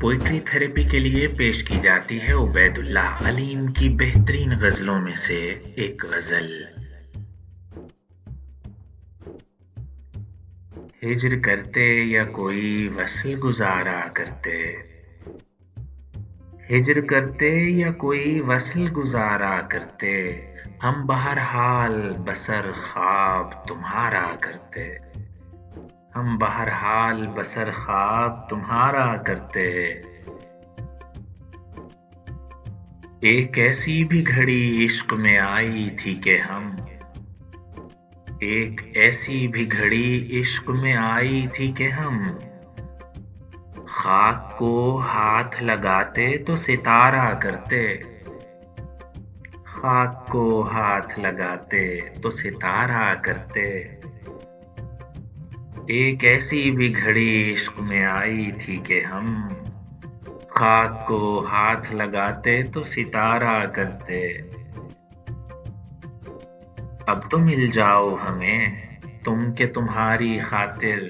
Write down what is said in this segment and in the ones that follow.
Poetry therapy के लिए पेश की जाती है उबैदुल्लाह हलीम की बेहतरीन गजलों में से एक गजल। हिज्र करते या कोई वस्ल गुजारा करते, हिज्र करते या कोई वस्ल गुजारा करते, हम बहरहाल बसर ख्वाब तुम्हारा करते, हम बहरहाल बसर ख्वाब तुम्हारा करते। एक ऐसी भी घड़ी इश्क में आई थी कि हम, एक ऐसी भी घड़ी इश्क में आई थी कि हम, खाक को हाथ लगाते तो सितारा करते, खाक को हाथ लगाते तो सितारा करते। एक ऐसी भी घड़ी इश्क में आई थी कि हम, खाक को हाथ लगाते तो सितारा करते। अब तो मिल जाओ हमें तुम के तुम्हारी खातिर,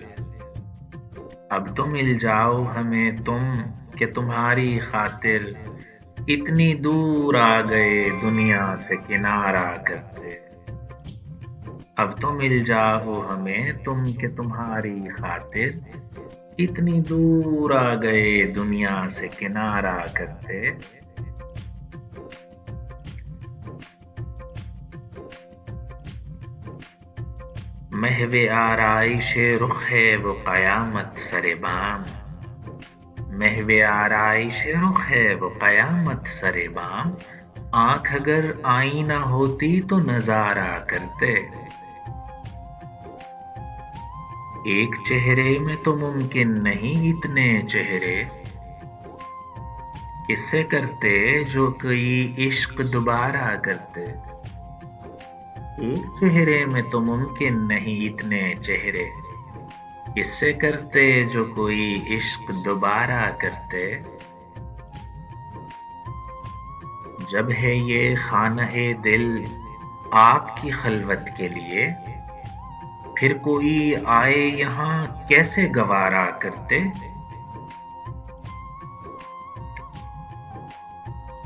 अब तो मिल जाओ हमें तुम के तुम्हारी खातिर, इतनी दूर आ गए दुनिया से किनारा करते। अब तो मिल जाओ हमें तुम के तुम्हारी खातिर, इतनी दूर आ गए दुनिया से किनारा करते। महवे आराइशे रुख है वो क़यामत सरे बाम, महवे आराइशे रुख है वो क़यामत सरे बाम, आँख अगर आईना होती तो नजारा करते। एक चेहरे में तो मुमकिन नहीं इतने चेहरे, किससे करते जो कोई इश्क दोबारा करते। एक चेहरे में तो मुमकिन नहीं इतने चेहरे, किससे करते जो कोई इश्क दोबारा करते। जब है ये खाना-ए दिल आपकी खलवत के लिए, फिर कोई आए यहाँ कैसे गवारा करते।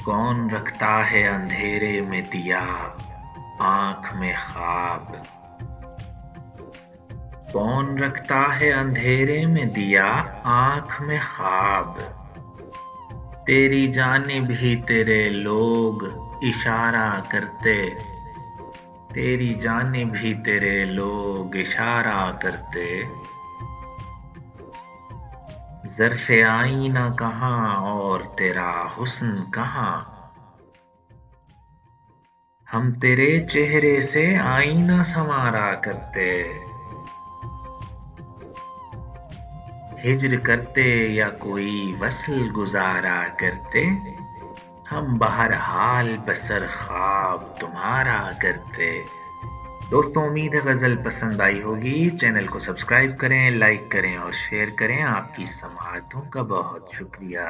कौन रखता है अंधेरे में दिया आँख में ख्वाब, कौन रखता है अंधेरे में दिया आँख में ख्वाब, तेरी जानिब ही तेरे लोग इशारा करते, तेरी जानिब ही तेरे लोग इशारा करते। ज़र्फ़े आईना कहाँ और तेरा हुस्न कहाँ, हम तेरे चेहरे से आईना संवारा करते। हिज्र करते या कोई वस्ल गुजारा करते, हम बहरहाल बसर ख्वाब तुम्हारा करते। दोस्तों, उम्मीद है गज़ल पसंद आई होगी। चैनल को सब्सक्राइब करें, लाइक करें और शेयर करें। आपकी समाअतों का बहुत शुक्रिया।